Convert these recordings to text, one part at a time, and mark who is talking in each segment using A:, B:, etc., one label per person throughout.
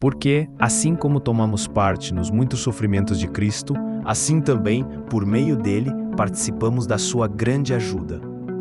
A: Porque, assim como tomamos parte nos muitos sofrimentos de Cristo, assim também, por meio dele, participamos da sua grande ajuda.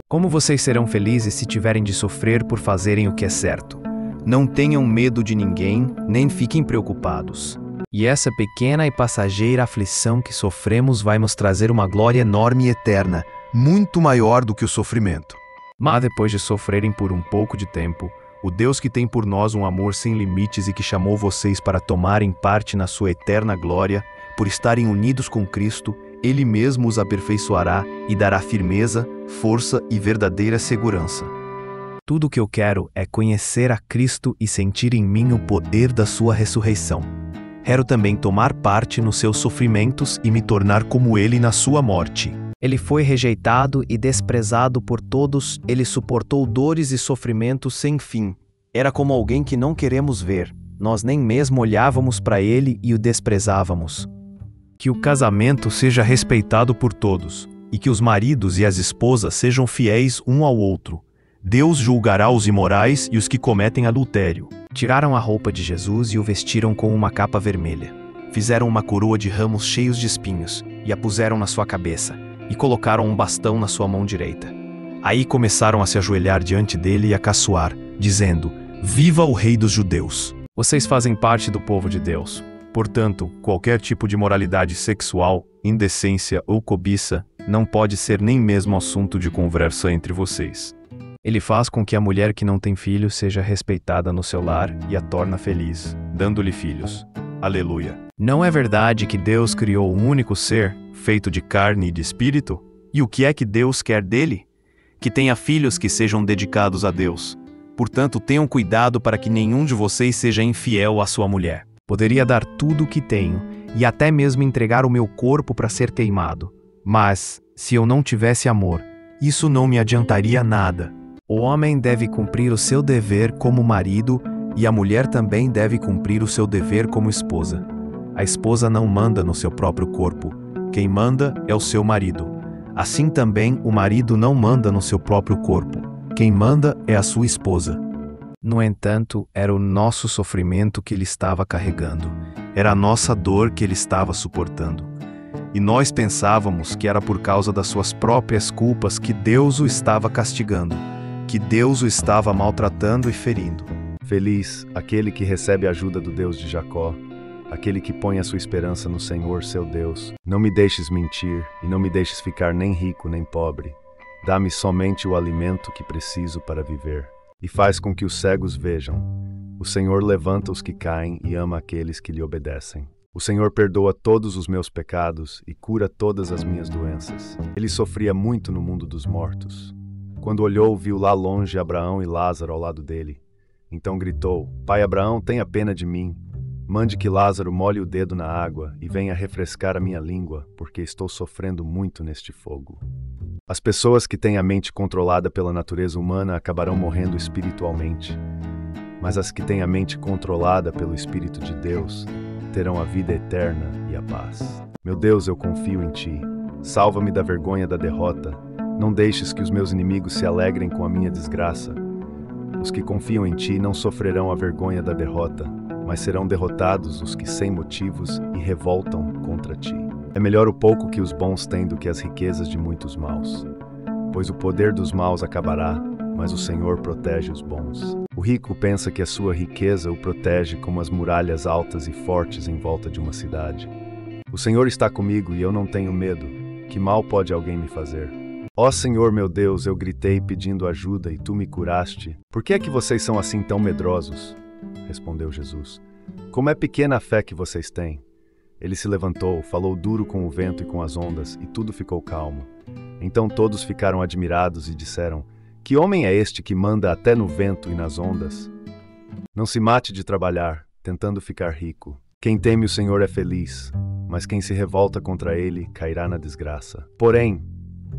A: Como vocês serão felizes se tiverem de sofrer por fazerem o que é certo? Não tenham medo de ninguém, nem fiquem preocupados. E essa pequena e passageira aflição que sofremos vai nos trazer uma glória enorme e eterna, muito maior do que o sofrimento. Mas depois de sofrerem por um pouco de tempo, o Deus que tem por nós um amor sem limites e que chamou vocês para tomarem parte na sua eterna glória, por estarem unidos com Cristo, Ele mesmo os aperfeiçoará e dará firmeza, força e verdadeira segurança. Tudo o que eu quero é conhecer a Cristo e sentir em mim o poder da sua ressurreição. Quero também tomar parte nos seus sofrimentos e me tornar como Ele na sua morte. Ele foi rejeitado e desprezado por todos, ele suportou dores e sofrimentos sem fim. Era como alguém que não queremos ver. Nós nem mesmo olhávamos para ele e o desprezávamos. Que o casamento seja respeitado por todos, e que os maridos e as esposas sejam fiéis um ao outro. Deus julgará os imorais e os que cometem adultério. Tiraram a roupa de Jesus e o vestiram com uma capa vermelha. Fizeram uma coroa de ramos cheios de espinhos e a puseram na sua cabeça, e colocaram um bastão na sua mão direita. Aí começaram a se ajoelhar diante dele e a caçoar, dizendo: Viva o Rei dos Judeus! Vocês fazem parte do povo de Deus. Portanto, qualquer tipo de moralidade sexual, indecência ou cobiça não pode ser nem mesmo assunto de conversa entre vocês. Ele faz com que a mulher que não tem filho seja respeitada no seu lar e a torna feliz, dando-lhe filhos. Aleluia! Não é verdade que Deus criou um único ser, feito de carne e de espírito? E o que é que Deus quer dele? Que tenha filhos que sejam dedicados a Deus. Portanto, tenham cuidado para que nenhum de vocês seja infiel à sua mulher. Poderia dar tudo o que tenho, e até mesmo entregar o meu corpo para ser queimado. Mas, se eu não tivesse amor, isso não me adiantaria nada. O homem deve cumprir o seu dever como marido, e a mulher também deve cumprir o seu dever como esposa. A esposa não manda no seu próprio corpo. Quem manda é o seu marido. Assim também o marido não manda no seu próprio corpo. Quem manda é a sua esposa. No entanto, era o nosso sofrimento que ele estava carregando. Era a nossa dor que ele estava suportando. E nós pensávamos que era por causa das suas próprias culpas que Deus o estava castigando, que Deus o estava maltratando e ferindo.
B: Feliz aquele que recebe a ajuda do Deus de Jacó, aquele que põe a sua esperança no Senhor, seu Deus. Não me deixes mentir, e não me deixes ficar nem rico nem pobre. Dá-me somente o alimento que preciso para viver. E faz com que os cegos vejam. O Senhor levanta os que caem e ama aqueles que lhe obedecem. O Senhor perdoa todos os meus pecados e cura todas as minhas doenças. Ele sofria muito no mundo dos mortos. Quando olhou, viu lá longe Abraão e Lázaro ao lado dele. Então gritou: Pai Abraão, tenha pena de mim. Mande que Lázaro molhe o dedo na água e venha refrescar a minha língua, porque estou sofrendo muito neste fogo. As pessoas que têm a mente controlada pela natureza humana acabarão morrendo espiritualmente, mas as que têm a mente controlada pelo Espírito de Deus terão a vida eterna e a paz. Meu Deus, eu confio em Ti. Salva-me da vergonha da derrota. Não deixes que os meus inimigos se alegrem com a minha desgraça. Os que confiam em Ti não sofrerão a vergonha da derrota, mas serão derrotados os que sem motivos e revoltam contra Ti. É melhor o pouco que os bons têm do que as riquezas de muitos maus, pois o poder dos maus acabará, mas o Senhor protege os bons. O rico pensa que a sua riqueza o protege como as muralhas altas e fortes em volta de uma cidade. O Senhor está comigo e eu não tenho medo. Que mal pode alguém me fazer? Ó Senhor meu Deus, eu gritei pedindo ajuda e Tu me curaste. Por que é que vocês são assim tão medrosos? Respondeu Jesus. Como é pequena a fé que vocês têm. Ele se levantou, falou duro com o vento e com as ondas, e tudo ficou calmo. Então todos ficaram admirados e disseram: Que homem é este que manda até no vento e nas ondas? Não se mate de trabalhar, tentando ficar rico. Quem teme o Senhor é feliz, mas quem se revolta contra ele cairá na desgraça. Porém,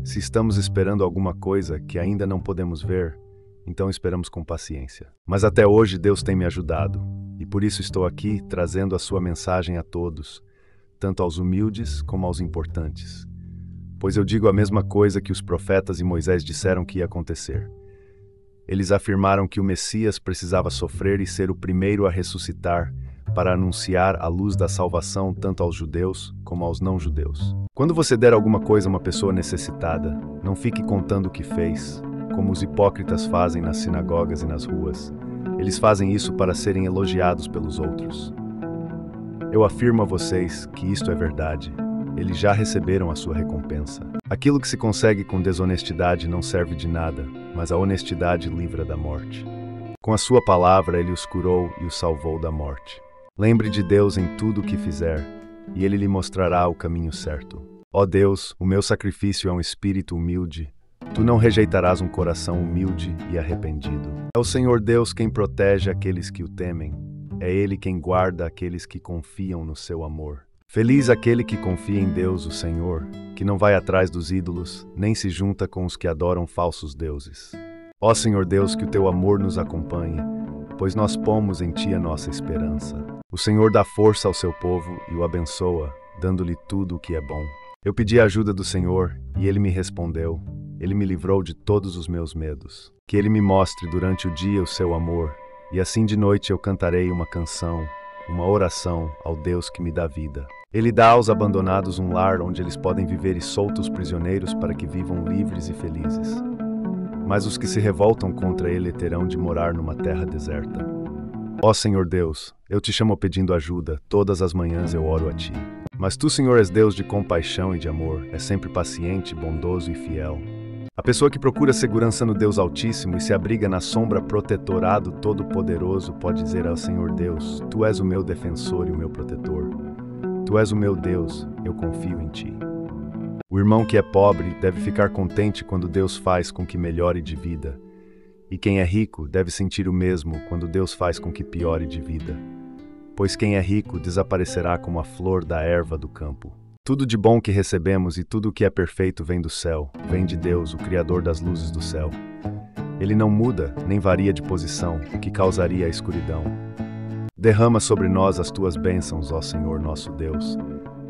B: se estamos esperando alguma coisa que ainda não podemos ver, então esperamos com paciência. Mas até hoje Deus tem me ajudado, e por isso estou aqui trazendo a sua mensagem a todos, tanto aos humildes como aos importantes. Pois eu digo a mesma coisa que os profetas e Moisés disseram que ia acontecer. Eles afirmaram que o Messias precisava sofrer e ser o primeiro a ressuscitar, para anunciar a luz da salvação tanto aos judeus como aos não-judeus. Quando você der alguma coisa a uma pessoa necessitada, não fique contando o que fez, como os hipócritas fazem nas sinagogas e nas ruas. Eles fazem isso para serem elogiados pelos outros. Eu afirmo a vocês que isto é verdade. Eles já receberam a sua recompensa. Aquilo que se consegue com desonestidade não serve de nada, mas a honestidade livra da morte. Com a sua palavra ele os curou e os salvou da morte. Lembre de Deus em tudo o que fizer, e ele lhe mostrará o caminho certo. Ó Deus, o meu sacrifício é um espírito humilde. Tu não rejeitarás um coração humilde e arrependido. É o Senhor Deus quem protege aqueles que o temem. É Ele quem guarda aqueles que confiam no seu amor. Feliz aquele que confia em Deus, o Senhor, que não vai atrás dos ídolos, nem se junta com os que adoram falsos deuses. Ó Senhor Deus, que o teu amor nos acompanhe, pois nós pomos em ti a nossa esperança. O Senhor dá força ao seu povo e o abençoa, dando-lhe tudo o que é bom. Eu pedi a ajuda do Senhor, e Ele me respondeu. Ele me livrou de todos os meus medos. Que Ele me mostre durante o dia o seu amor, e assim de noite eu cantarei uma canção, uma oração ao Deus que me dá vida. Ele dá aos abandonados um lar onde eles podem viver e solta os prisioneiros para que vivam livres e felizes. Mas os que se revoltam contra Ele terão de morar numa terra deserta. Ó Senhor Deus, eu te chamo pedindo ajuda, todas as manhãs eu oro a ti. Mas tu, Senhor, és Deus de compaixão e de amor, és sempre paciente, bondoso e fiel. A pessoa que procura segurança no Deus Altíssimo e se abriga na sombra protetorado Todo-Poderoso pode dizer ao Senhor Deus, tu és o meu defensor e o meu protetor. Tu és o meu Deus, eu confio em ti. O irmão que é pobre deve ficar contente quando Deus faz com que melhore de vida. E quem é rico deve sentir o mesmo quando Deus faz com que piore de vida. Pois quem é rico desaparecerá como a flor da erva do campo. Tudo de bom que recebemos e tudo o que é perfeito vem do céu, vem de Deus, o Criador das luzes do céu. Ele não muda, nem varia de posição, o que causaria a escuridão. Derrama sobre nós as tuas bênçãos, ó Senhor nosso Deus.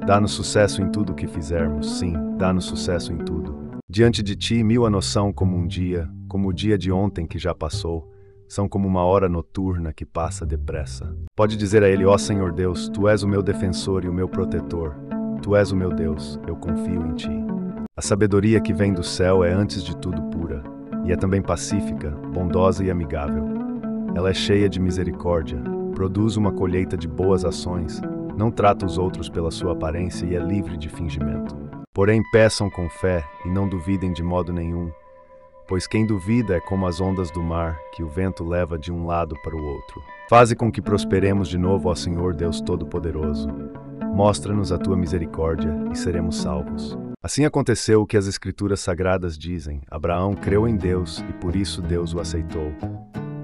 B: Dá-nos sucesso em tudo o que fizermos, sim, dá-nos sucesso em tudo. Diante de ti, mil a noção como um dia, como o dia de ontem que já passou, são como uma hora noturna que passa depressa. Pode dizer a ele, ó Senhor Deus, tu és o meu defensor e o meu protetor. Tu és o meu Deus, eu confio em ti. A sabedoria que vem do céu é antes de tudo pura, e é também pacífica, bondosa e amigável. Ela é cheia de misericórdia, produz uma colheita de boas ações, não trata os outros pela sua aparência e é livre de fingimento. Porém, peçam com fé e não duvidem de modo nenhum, pois quem duvida é como as ondas do mar, que o vento leva de um lado para o outro. Faze com que prosperemos de novo, ó Senhor Deus Todo-Poderoso. Mostra-nos a tua misericórdia e seremos salvos. Assim aconteceu o que as Escrituras Sagradas dizem. Abraão creu em Deus e por isso Deus o aceitou.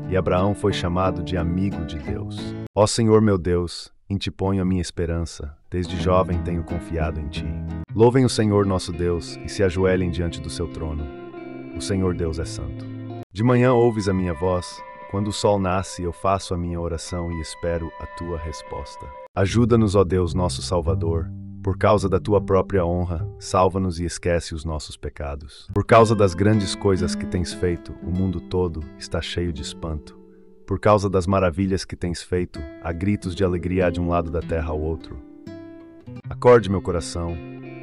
B: E Abraão foi chamado de amigo de Deus. Ó Senhor meu Deus, em ti ponho a minha esperança. Desde jovem tenho confiado em ti. Louvem o Senhor nosso Deus e se ajoelhem diante do seu trono. O Senhor Deus é santo. De manhã ouves a minha voz. Quando o sol nasce, eu faço a minha oração e espero a tua resposta. Ajuda-nos, ó Deus, nosso Salvador. Por causa da tua própria honra, salva-nos e esquece os nossos pecados. Por causa das grandes coisas que tens feito, o mundo todo está cheio de espanto. Por causa das maravilhas que tens feito, há gritos de alegria de um lado da terra ao outro. Acorde, meu coração.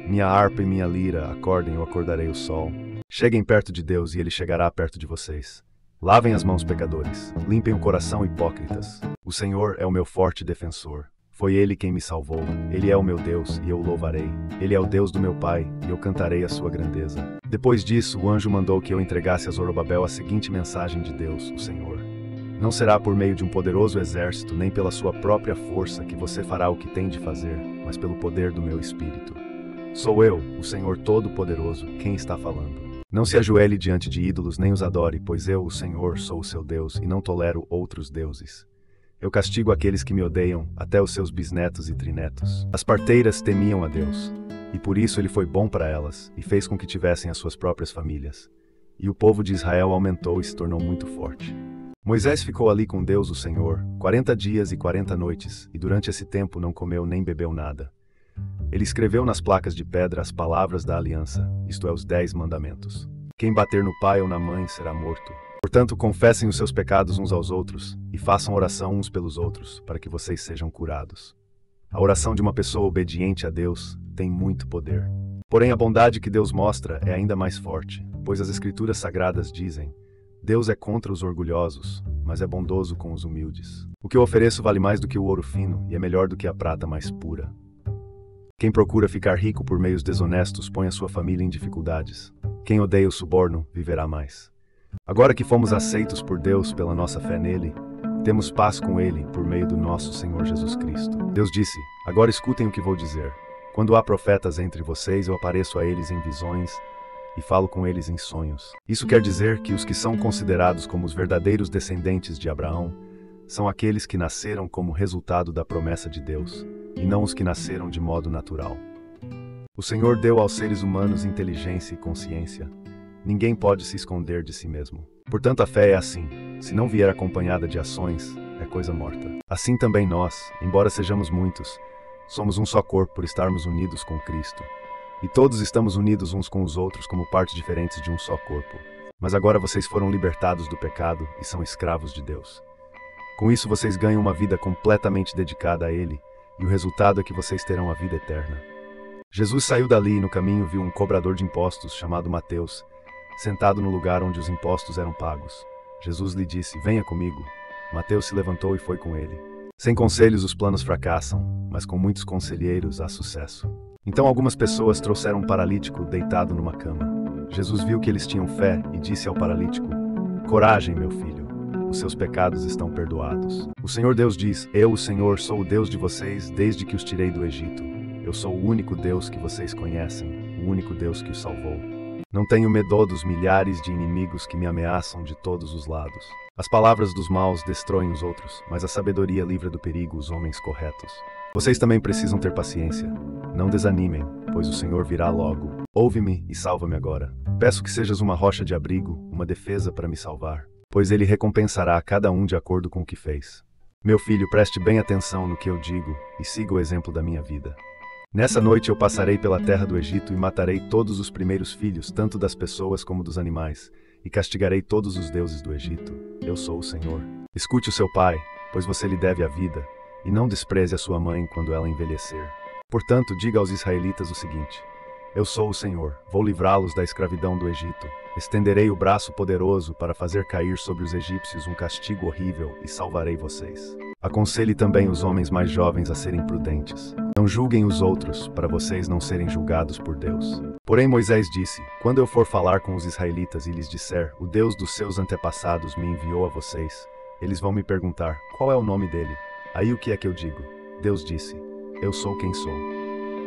B: Minha harpa e minha lira, acordem, eu acordarei o sol. Cheguem perto de Deus e ele chegará perto de vocês. Lavem as mãos, pecadores. Limpem o coração, hipócritas. O Senhor é o meu forte defensor. Foi Ele quem me salvou. Ele é o meu Deus, e eu o louvarei. Ele é o Deus do meu pai, e eu cantarei a sua grandeza. Depois disso, o anjo mandou que eu entregasse a Zorobabel a seguinte mensagem de Deus, o Senhor. Não será por meio de um poderoso exército, nem pela sua própria força que você fará o que tem de fazer, mas pelo poder do meu Espírito. Sou eu, o Senhor Todo-Poderoso, quem está falando. Não se ajoelhe diante de ídolos, nem os adore, pois eu, o Senhor, sou o seu Deus, e não tolero outros deuses. Eu castigo aqueles que me odeiam, até os seus bisnetos e trinetos. As parteiras temiam a Deus, e por isso ele foi bom para elas, e fez com que tivessem as suas próprias famílias. E o povo de Israel aumentou e se tornou muito forte. Moisés ficou ali com Deus, o Senhor, 40 dias e 40 noites, e durante esse tempo não comeu nem bebeu nada. Ele escreveu nas placas de pedra as palavras da aliança, isto é, os 10 mandamentos. Quem bater no pai ou na mãe será morto. Portanto, confessem os seus pecados uns aos outros e façam oração uns pelos outros, para que vocês sejam curados. A oração de uma pessoa obediente a Deus tem muito poder. Porém, a bondade que Deus mostra é ainda mais forte, pois as Escrituras Sagradas dizem: Deus é contra os orgulhosos, mas é bondoso com os humildes. O que eu ofereço vale mais do que o ouro fino e é melhor do que a prata mais pura. Quem procura ficar rico por meios desonestos põe a sua família em dificuldades. Quem odeia o suborno viverá mais. Agora que fomos aceitos por Deus pela nossa fé nele, temos paz com ele por meio do nosso Senhor Jesus Cristo. Deus disse: agora escutem o que vou dizer. Quando há profetas entre vocês, eu apareço a eles em visões e falo com eles em sonhos. Isso quer dizer que os que são considerados como os verdadeiros descendentes de Abraão são aqueles que nasceram como resultado da promessa de Deus, e não os que nasceram de modo natural. O Senhor deu aos seres humanos inteligência e consciência. Ninguém pode se esconder de si mesmo. Portanto, a fé é assim: se não vier acompanhada de ações, é coisa morta. Assim também nós, embora sejamos muitos, somos um só corpo por estarmos unidos com Cristo. E todos estamos unidos uns com os outros como partes diferentes de um só corpo. Mas agora vocês foram libertados do pecado e são escravos de Deus. Com isso vocês ganham uma vida completamente dedicada a Ele, e o resultado é que vocês terão a vida eterna. Jesus saiu dali e no caminho viu um cobrador de impostos chamado Mateus, sentado no lugar onde os impostos eram pagos. Jesus lhe disse: venha comigo. Mateus se levantou e foi com ele. Sem conselhos os planos fracassam, mas com muitos conselheiros há sucesso. Então algumas pessoas trouxeram um paralítico deitado numa cama. Jesus viu que eles tinham fé e disse ao paralítico: coragem, meu filho, os seus pecados estão perdoados. O Senhor Deus diz: eu, o Senhor, sou o Deus de vocês desde que os tirei do Egito. Eu sou o único Deus que vocês conhecem, o único Deus que os salvou. Não tenho medo dos milhares de inimigos que me ameaçam de todos os lados. As palavras dos maus destroem os outros, mas a sabedoria livra do perigo os homens corretos. Vocês também precisam ter paciência. Não desanimem, pois o Senhor virá logo. Ouve-me e salva-me agora. Peço que sejas uma rocha de abrigo, uma defesa para me salvar, pois ele recompensará a cada um de acordo com o que fez. Meu filho, preste bem atenção no que eu digo e siga o exemplo da minha vida. Nessa noite eu passarei pela terra do Egito e matarei todos os primeiros filhos, tanto das pessoas como dos animais, e castigarei todos os deuses do Egito. Eu sou o Senhor. Escute o seu pai, pois você lhe deve a vida, e não despreze a sua mãe quando ela envelhecer. Portanto, diga aos israelitas o seguinte: eu sou o Senhor, vou livrá-los da escravidão do Egito. Estenderei o braço poderoso para fazer cair sobre os egípcios um castigo horrível e salvarei vocês. Aconselhe também os homens mais jovens a serem prudentes. Não julguem os outros, para vocês não serem julgados por Deus. Porém Moisés disse: quando eu for falar com os israelitas e lhes disser: o Deus dos seus antepassados me enviou a vocês, eles vão me perguntar: qual é o nome dele? Aí o que é que eu digo? Deus disse: eu sou quem sou.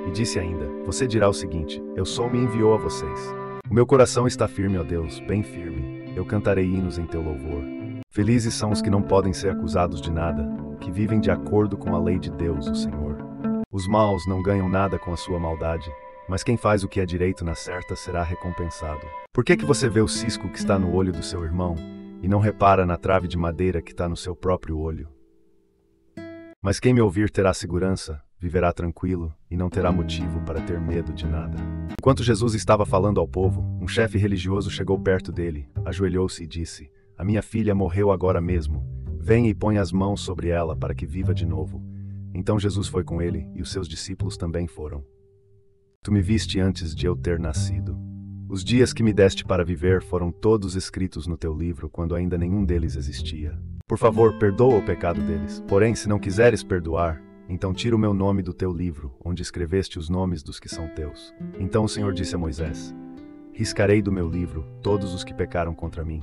B: E disse ainda: você dirá o seguinte: eu sou me enviou a vocês. O meu coração está firme, ó Deus, bem firme. Eu cantarei hinos em teu louvor. Felizes são os que não podem ser acusados de nada, que vivem de acordo com a lei de Deus, o Senhor. Os maus não ganham nada com a sua maldade, mas quem faz o que é direito na certa será recompensado. Por que você vê o cisco que está no olho do seu irmão e não repara na trave de madeira que está no seu próprio olho? Mas quem me ouvir terá segurança, viverá tranquilo e não terá motivo para ter medo de nada. Enquanto Jesus estava falando ao povo, um chefe religioso chegou perto dele, ajoelhou-se e disse: a minha filha morreu agora mesmo. Venha e ponha as mãos sobre ela para que viva de novo. Então Jesus foi com ele e os seus discípulos também foram. Tu me viste antes de eu ter nascido. Os dias que me deste para viver foram todos escritos no teu livro quando ainda nenhum deles existia. Por favor, perdoa o pecado deles. Porém, se não quiseres perdoar, então tira o meu nome do teu livro, onde escreveste os nomes dos que são teus. Então o Senhor disse a Moisés: riscarei do meu livro todos os que pecaram contra mim.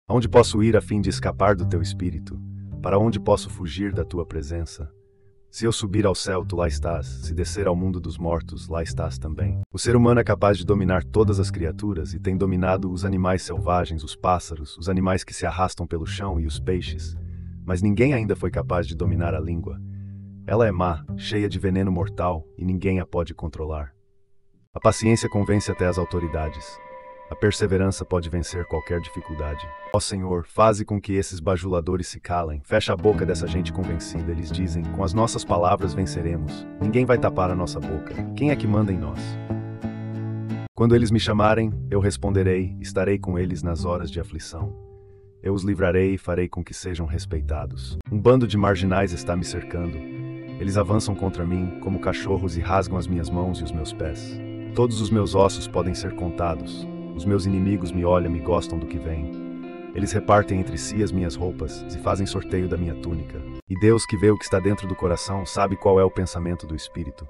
B: Aonde posso ir a fim de escapar do teu espírito? Para onde posso fugir da tua presença? Se eu subir ao céu, tu lá estás. Se descer ao mundo dos mortos, lá estás também. O ser humano é capaz de dominar todas as criaturas e tem dominado os animais selvagens, os pássaros, os animais que se arrastam pelo chão e os peixes. Mas ninguém ainda foi capaz de dominar a língua. Ela é má, cheia de veneno mortal, e ninguém a pode controlar. A paciência convence até as autoridades. A perseverança pode vencer qualquer dificuldade. Ó Senhor, faze com que esses bajuladores se calem. Fecha a boca dessa gente convencida. Eles dizem: com as nossas palavras venceremos. Ninguém vai tapar a nossa boca. Quem é que manda em nós? Quando eles me chamarem, eu responderei. Estarei com eles nas horas de aflição. eu os livrarei e farei com que sejam respeitados. Um bando de marginais está me cercando. Eles avançam contra mim como cachorros e rasgam as minhas mãos e os meus pés. Todos os meus ossos podem ser contados. Os meus inimigos me olham e gostam do que vem. Eles repartem entre si as minhas roupas e fazem sorteio da minha túnica. E Deus, que vê o que está dentro do coração, sabe qual é o pensamento do Espírito.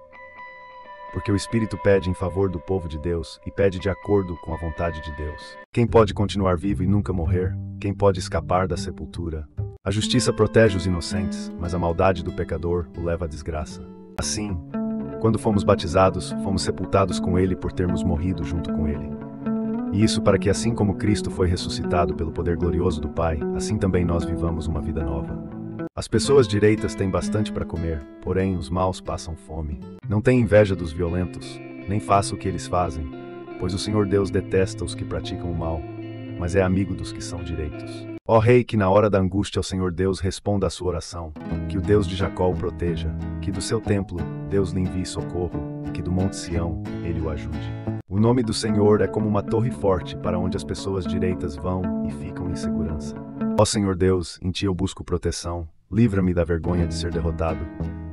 B: Porque o Espírito pede em favor do povo de Deus e pede de acordo com a vontade de Deus. Quem pode continuar vivo e nunca morrer? Quem pode escapar da sepultura? A justiça protege os inocentes, mas a maldade do pecador o leva à desgraça. Assim, quando fomos batizados, fomos sepultados com ele por termos morrido junto com ele. E isso para que, assim como Cristo foi ressuscitado pelo poder glorioso do Pai, assim também nós vivamos uma vida nova. As pessoas direitas têm bastante para comer, porém os maus passam fome. Não tenha inveja dos violentos, nem faça o que eles fazem, pois o Senhor Deus detesta os que praticam o mal, mas é amigo dos que são direitos. Ó Rei, que na hora da angústia o Senhor Deus responda à sua oração, que o Deus de Jacó o proteja, que do seu templo Deus lhe envie socorro, e que do monte Sião ele o ajude. O nome do Senhor é como uma torre forte para onde as pessoas direitas vão e ficam em segurança. Ó Senhor Deus, em ti eu busco proteção, livra-me da vergonha de ser derrotado.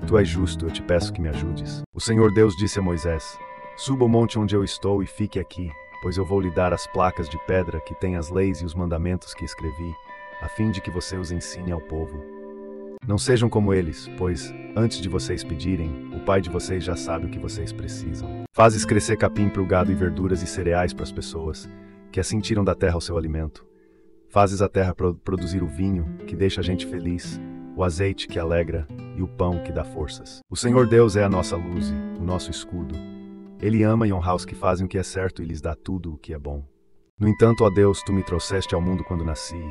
B: Tu és justo, eu te peço que me ajudes. O Senhor Deus disse a Moisés: suba o monte onde eu estou e fique aqui, pois eu vou lhe dar as placas de pedra que têm as leis e os mandamentos que escrevi, a fim de que você os ensine ao povo. Não sejam como eles, pois, antes de vocês pedirem, o Pai de vocês já sabe o que vocês precisam. Fazes crescer capim para o gado e verduras e cereais para as pessoas, que assim tiram da terra o seu alimento. Fazes a terra produzir o vinho, que deixa a gente feliz, o azeite que alegra e o pão que dá forças. O Senhor Deus é a nossa luz e o nosso escudo. Ele ama e honra os que fazem o que é certo e lhes dá tudo o que é bom. No entanto, ó Deus, tu me trouxeste ao mundo quando nasci.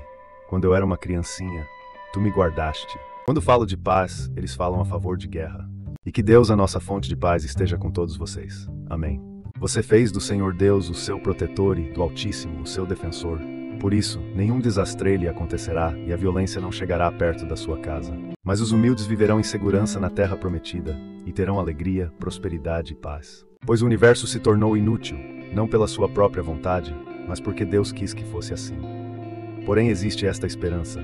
B: Quando eu era uma criancinha, tu me guardaste. Quando falo de paz, eles falam a favor de guerra. E que Deus, a nossa fonte de paz, esteja com todos vocês. Amém. Você fez do Senhor Deus o seu protetor e do Altíssimo o seu defensor. Por isso, nenhum desastre lhe acontecerá e a violência não chegará perto da sua casa. Mas os humildes viverão em segurança na terra prometida e terão alegria, prosperidade e paz. Pois o universo se tornou inútil, não pela sua própria vontade, mas porque Deus quis que fosse assim. Porém existe esta esperança.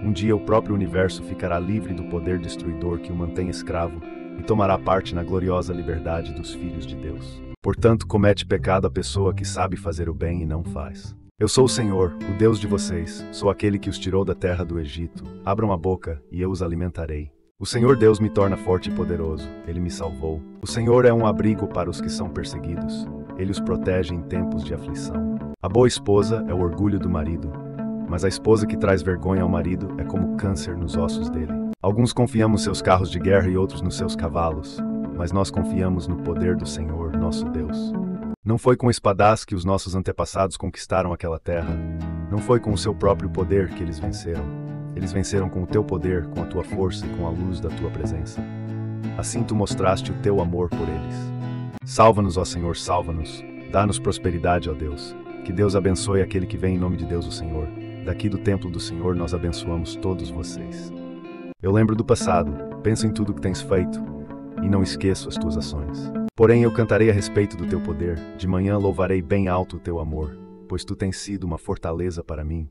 B: Um dia o próprio universo ficará livre do poder destruidor que o mantém escravo e tomará parte na gloriosa liberdade dos filhos de Deus. Portanto, comete pecado a pessoa que sabe fazer o bem e não faz. Eu sou o Senhor, o Deus de vocês, sou aquele que os tirou da terra do Egito. Abram a boca e eu os alimentarei. O Senhor Deus me torna forte e poderoso, Ele me salvou. O Senhor é um abrigo para os que são perseguidos, Ele os protege em tempos de aflição. A boa esposa é o orgulho do marido, mas a esposa que traz vergonha ao marido é como câncer nos ossos dele. Alguns confiam nos seus carros de guerra e outros nos seus cavalos, mas nós confiamos no poder do Senhor, nosso Deus. Não foi com espadas que os nossos antepassados conquistaram aquela terra. Não foi com o seu próprio poder que eles venceram. Eles venceram com o teu poder, com a tua força e com a luz da tua presença. Assim tu mostraste o teu amor por eles. Salva-nos, ó Senhor, salva-nos. Dá-nos prosperidade, ó Deus. Que Deus abençoe aquele que vem em nome de Deus, o Senhor. Daqui do templo do Senhor nós abençoamos todos vocês. Eu lembro do passado, penso em tudo que tens feito, e não esqueço as tuas ações. Porém eu cantarei a respeito do teu poder, de manhã louvarei bem alto o teu amor, pois tu tens sido uma fortaleza para mim,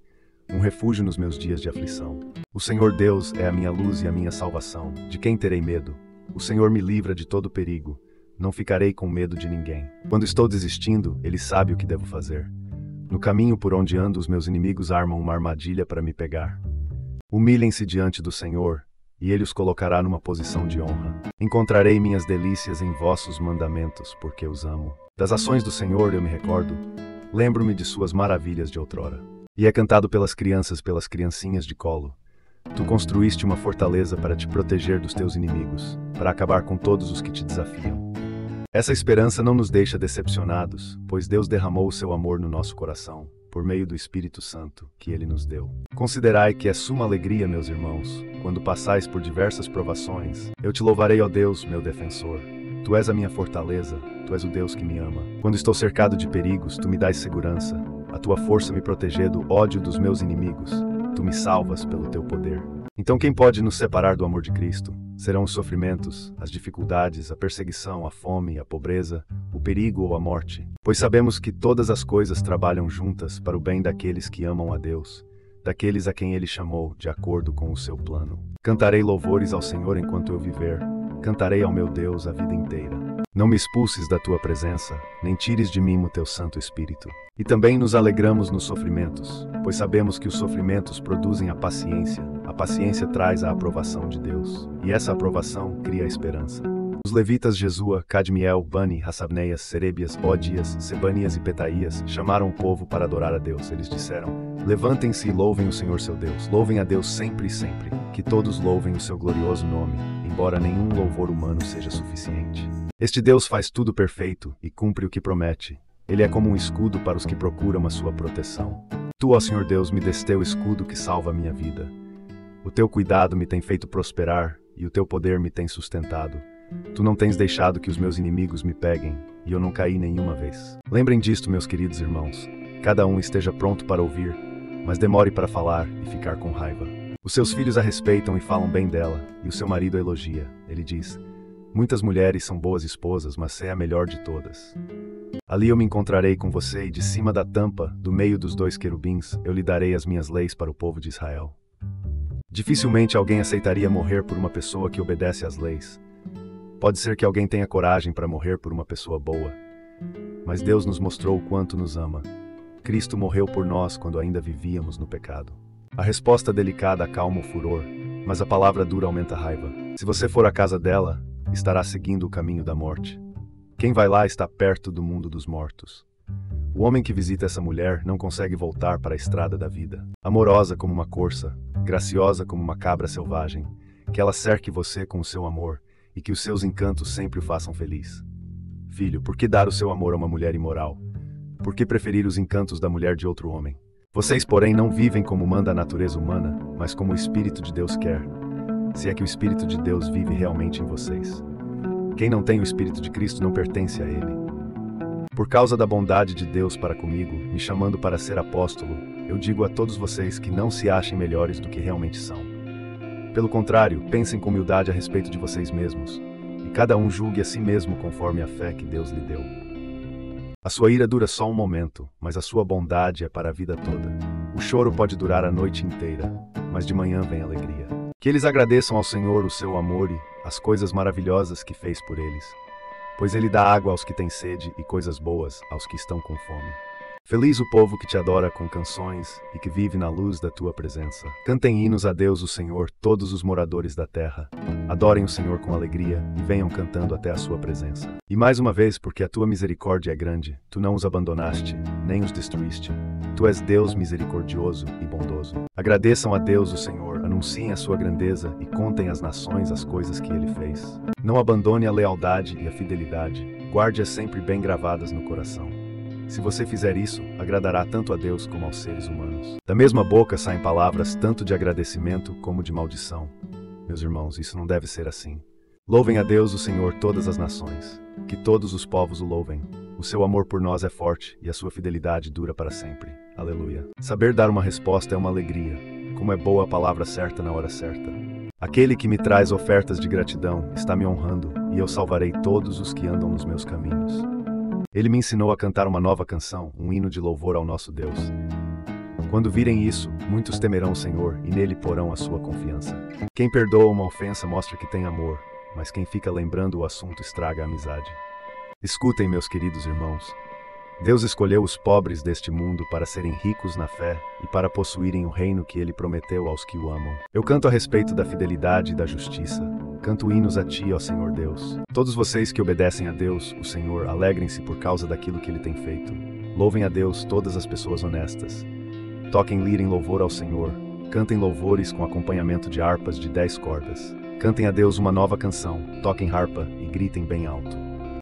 B: um refúgio nos meus dias de aflição. O Senhor Deus é a minha luz e a minha salvação, de quem terei medo? O Senhor me livra de todo perigo, não ficarei com medo de ninguém. Quando estou desistindo, Ele sabe o que devo fazer. No caminho por onde ando, os meus inimigos armam uma armadilha para me pegar. Humilhem-se diante do Senhor, e Ele os colocará numa posição de honra. Encontrarei minhas delícias em vossos mandamentos, porque os amo. Das ações do Senhor eu me recordo, lembro-me de suas maravilhas de outrora. E é cantado pelas crianças, pelas criancinhas de colo. Tu construíste uma fortaleza para te proteger dos teus inimigos, para acabar com todos os que te desafiam. Essa esperança não nos deixa decepcionados, pois Deus derramou o seu amor no nosso coração, por meio do Espírito Santo, que Ele nos deu. Considerai que é suma alegria, meus irmãos, quando passais por diversas provações. Eu te louvarei, ó Deus, meu defensor. Tu és a minha fortaleza, tu és o Deus que me ama. Quando estou cercado de perigos, tu me dás segurança. A tua força me protege do ódio dos meus inimigos. Tu me salvas pelo teu poder. Então quem pode nos separar do amor de Cristo? Serão os sofrimentos, as dificuldades, a perseguição, a fome, a pobreza, o perigo ou a morte. Pois sabemos que todas as coisas trabalham juntas para o bem daqueles que amam a Deus, daqueles a quem ele chamou, de acordo com o seu plano. Cantarei louvores ao Senhor enquanto eu viver, cantarei ao meu Deus a vida inteira. Não me expulses da tua presença, nem tires de mim o teu Santo Espírito. E também nos alegramos nos sofrimentos, pois sabemos que os sofrimentos produzem a paciência traz a aprovação de Deus, e essa aprovação cria a esperança. Os levitas Jesua, Cadmiel, Bani, Hassabneias, Serebias, Odias, Sebanias e Petaías chamaram o povo para adorar a Deus. Eles disseram: levantem-se e louvem o Senhor seu Deus. Louvem a Deus sempre e sempre. Que todos louvem o seu glorioso nome, embora nenhum louvor humano seja suficiente. Este Deus faz tudo perfeito e cumpre o que promete. Ele é como um escudo para os que procuram a sua proteção. Tu, ó Senhor Deus, me deste teu escudo que salva a minha vida. O teu cuidado me tem feito prosperar e o teu poder me tem sustentado. Tu não tens deixado que os meus inimigos me peguem, e eu não caí nenhuma vez. Lembrem disto, meus queridos irmãos. Cada um esteja pronto para ouvir, mas demore para falar e ficar com raiva. Os seus filhos a respeitam e falam bem dela, e o seu marido a elogia. Ele diz: muitas mulheres são boas esposas, mas você é a melhor de todas. Ali eu me encontrarei com você, e de cima da tampa, do meio dos dois querubins, eu lhe darei as minhas leis para o povo de Israel. Dificilmente alguém aceitaria morrer por uma pessoa que obedece às leis. Pode ser que alguém tenha coragem para morrer por uma pessoa boa, mas Deus nos mostrou o quanto nos ama. Cristo morreu por nós quando ainda vivíamos no pecado. A resposta delicada acalma o furor, mas a palavra dura aumenta a raiva. Se você for à casa dela, estará seguindo o caminho da morte. Quem vai lá está perto do mundo dos mortos. O homem que visita essa mulher não consegue voltar para a estrada da vida. Amorosa como uma corça, graciosa como uma cabra selvagem, que ela cerque você com o seu amor, e que os seus encantos sempre o façam feliz. Filho, por que dar o seu amor a uma mulher imoral? Por que preferir os encantos da mulher de outro homem? Vocês, porém, não vivem como manda a natureza humana, mas como o Espírito de Deus quer, se é que o Espírito de Deus vive realmente em vocês. Quem não tem o Espírito de Cristo não pertence a Ele. Por causa da bondade de Deus para comigo, me chamando para ser apóstolo, eu digo a todos vocês que não se achem melhores do que realmente são. Pelo contrário, pensem com humildade a respeito de vocês mesmos, e cada um julgue a si mesmo conforme a fé que Deus lhe deu. A sua ira dura só um momento, mas a sua bondade é para a vida toda. O choro pode durar a noite inteira, mas de manhã vem a alegria. Que eles agradeçam ao Senhor o seu amor e as coisas maravilhosas que fez por eles, pois Ele dá água aos que têm sede e coisas boas aos que estão com fome. Feliz o povo que te adora com canções e que vive na luz da tua presença. Cantem hinos a Deus o Senhor, todos os moradores da terra. Adorem o Senhor com alegria e venham cantando até a sua presença. E mais uma vez, porque a tua misericórdia é grande, tu não os abandonaste, nem os destruíste. Tu és Deus misericordioso e bondoso. Agradeçam a Deus o Senhor, anunciem a sua grandeza e contem às nações as coisas que Ele fez. Não abandone a lealdade e a fidelidade, guarde-as sempre bem gravadas no coração. Se você fizer isso, agradará tanto a Deus como aos seres humanos. Da mesma boca saem palavras tanto de agradecimento como de maldição. Meus irmãos, isso não deve ser assim. Louvem a Deus o Senhor todas as nações. Que todos os povos o louvem. O seu amor por nós é forte e a sua fidelidade dura para sempre. Aleluia. Saber dar uma resposta é uma alegria. Como é boa a palavra certa na hora certa. Aquele que me traz ofertas de gratidão está me honrando, e eu salvarei todos os que andam nos meus caminhos. Ele me ensinou a cantar uma nova canção, um hino de louvor ao nosso Deus. Quando virem isso, muitos temerão o Senhor e nele porão a sua confiança. Quem perdoa uma ofensa mostra que tem amor, mas quem fica lembrando o assunto estraga a amizade. Escutem, meus queridos irmãos. Deus escolheu os pobres deste mundo para serem ricos na fé e para possuírem o reino que Ele prometeu aos que o amam. Eu canto a respeito da fidelidade e da justiça. Canto hinos a Ti, ó Senhor Deus. Todos vocês que obedecem a Deus, o Senhor, alegrem-se por causa daquilo que Ele tem feito. Louvem a Deus todas as pessoas honestas. Toquem lira em louvor ao Senhor. Cantem louvores com acompanhamento de harpas de 10 cordas. Cantem a Deus uma nova canção. Toquem harpa e gritem bem alto.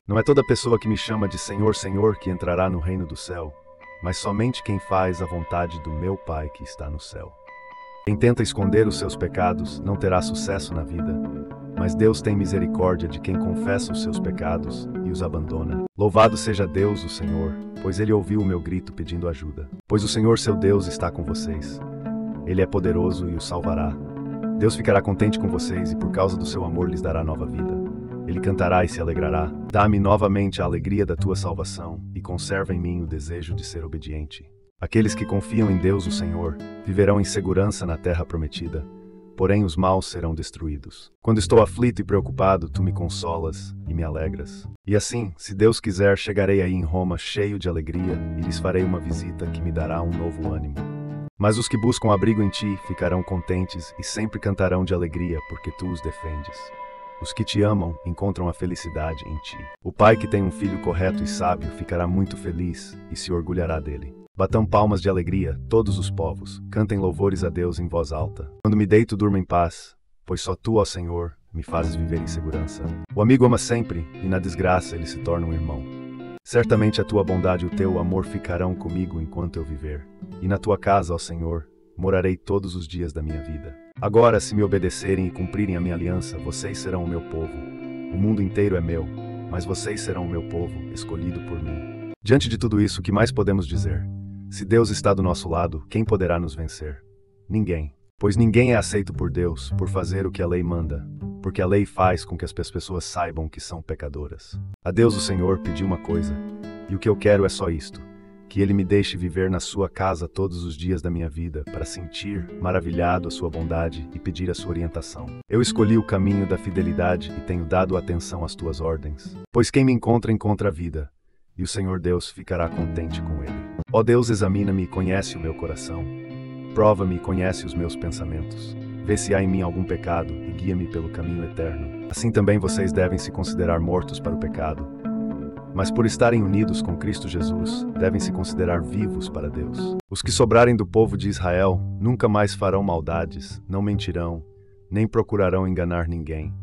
B: Não é toda pessoa que me chama de Senhor, Senhor que entrará no reino do céu, mas somente quem faz a vontade do meu Pai que está no céu. Quem tenta esconder os seus pecados não terá sucesso na vida, mas Deus tem misericórdia de quem confessa os seus pecados e os abandona. Louvado seja Deus, o Senhor, pois Ele ouviu o meu grito pedindo ajuda. Pois o Senhor, seu Deus, está com vocês. Ele é poderoso e os salvará. Deus ficará contente com vocês e por causa do seu amor lhes dará nova vida. Ele cantará e se alegrará. Dá-me novamente a alegria da tua salvação e conserva em mim o desejo de ser obediente. Aqueles que confiam em Deus, o Senhor, viverão em segurança na terra prometida. Porém os maus serão destruídos. Quando estou aflito e preocupado, tu me consolas e me alegras. E assim, se Deus quiser, chegarei aí em Roma cheio de alegria e lhes farei uma visita que me dará um novo ânimo. Mas os que buscam abrigo em ti ficarão contentes e sempre cantarão de alegria, porque tu os defendes. Os que te amam encontram a felicidade em ti. O pai que tem um filho correto e sábio ficará muito feliz e se orgulhará dele. Batam palmas de alegria, todos os povos, cantem louvores a Deus em voz alta. Quando me deito, durmo em paz, pois só tu, ó Senhor, me fazes viver em segurança. O amigo ama sempre, e na desgraça ele se torna um irmão. Certamente a tua bondade e o teu amor ficarão comigo enquanto eu viver. E na tua casa, ó Senhor, morarei todos os dias da minha vida. Agora, se me obedecerem e cumprirem a minha aliança, vocês serão o meu povo. O mundo inteiro é meu, mas vocês serão o meu povo, escolhido por mim. Diante de tudo isso, o que mais podemos dizer? Se Deus está do nosso lado, quem poderá nos vencer? Ninguém. Pois ninguém é aceito por Deus por fazer o que a lei manda, porque a lei faz com que as pessoas saibam que são pecadoras. A Deus o Senhor pedi uma coisa, e o que eu quero é só isto, que Ele me deixe viver na sua casa todos os dias da minha vida, para sentir, maravilhado, a sua bondade e pedir a sua orientação. Eu escolhi o caminho da fidelidade e tenho dado atenção às tuas ordens. Pois quem me encontra, encontra a vida, e o Senhor Deus ficará contente com ele. Ó Deus, examina-me e conhece o meu coração. Prova-me e conhece os meus pensamentos. Vê se há em mim algum pecado e guia-me pelo caminho eterno. Assim também vocês devem se considerar mortos para o pecado. Mas por estarem unidos com Cristo Jesus, devem se considerar vivos para Deus. Os que sobrarem do povo de Israel nunca mais farão maldades, não mentirão, nem procurarão enganar ninguém.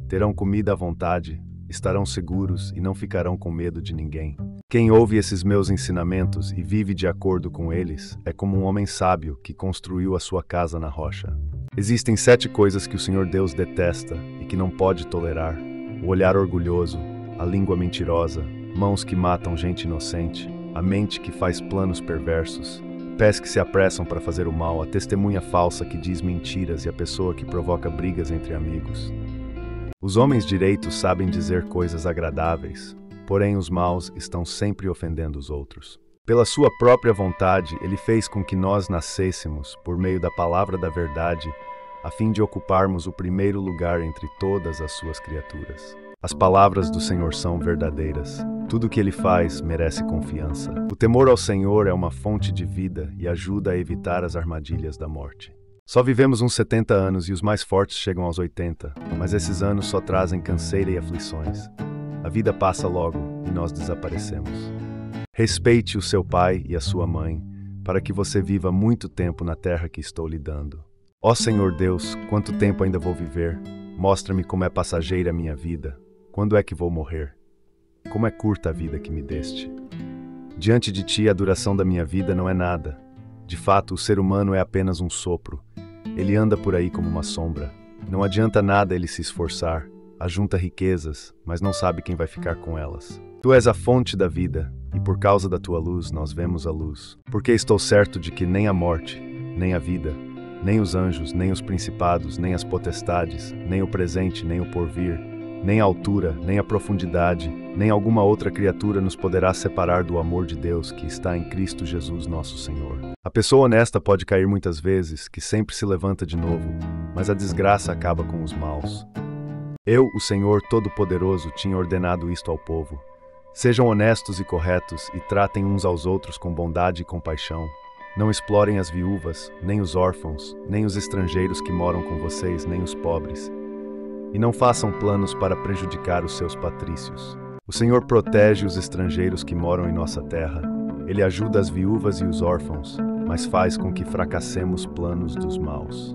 B: Terão comida à vontade, estarão seguros e não ficarão com medo de ninguém. Quem ouve esses meus ensinamentos e vive de acordo com eles é como um homem sábio que construiu a sua casa na rocha. Existem 7 coisas que o Senhor Deus detesta e que não pode tolerar: o olhar orgulhoso, a língua mentirosa, mãos que matam gente inocente, a mente que faz planos perversos, pés que se apressam para fazer o mal, a testemunha falsa que diz mentiras e a pessoa que provoca brigas entre amigos. Os homens direitos sabem dizer coisas agradáveis, porém os maus estão sempre ofendendo os outros. Pela sua própria vontade, ele fez com que nós nascêssemos, por meio da palavra da verdade, a fim de ocuparmos o primeiro lugar entre todas as suas criaturas. As palavras do Senhor são verdadeiras. Tudo o que ele faz merece confiança. O temor ao Senhor é uma fonte de vida e ajuda a evitar as armadilhas da morte. Só vivemos uns 70 anos e os mais fortes chegam aos 80, mas esses anos só trazem canseira e aflições. A vida passa logo e nós desaparecemos. Respeite o seu pai e a sua mãe, para que você viva muito tempo na terra que estou lhe dando. Ó Senhor Deus, quanto tempo ainda vou viver? Mostra-me como é passageira a minha vida. Quando é que vou morrer? Como é curta a vida que me deste. Diante de ti, a duração da minha vida não é nada. De fato, o ser humano é apenas um sopro. Ele anda por aí como uma sombra. Não adianta nada ele se esforçar. Ajunta riquezas, mas não sabe quem vai ficar com elas. Tu és a fonte da vida, e por causa da tua luz nós vemos a luz. Porque estou certo de que nem a morte, nem a vida, nem os anjos, nem os principados, nem as potestades, nem o presente, nem o porvir, nem a altura, nem a profundidade, nem alguma outra criatura nos poderá separar do amor de Deus que está em Cristo Jesus nosso Senhor. A pessoa honesta pode cair muitas vezes, que sempre se levanta de novo, mas a desgraça acaba com os maus. Eu, o Senhor Todo-Poderoso, tinha ordenado isto ao povo. Sejam honestos e corretos e tratem uns aos outros com bondade e compaixão. Não explorem as viúvas, nem os órfãos, nem os estrangeiros que moram com vocês, nem os pobres. E não façam planos para prejudicar os seus patrícios. O Senhor protege os estrangeiros que moram em nossa terra. Ele ajuda as viúvas e os órfãos, mas faz com que fracassemos planos dos maus.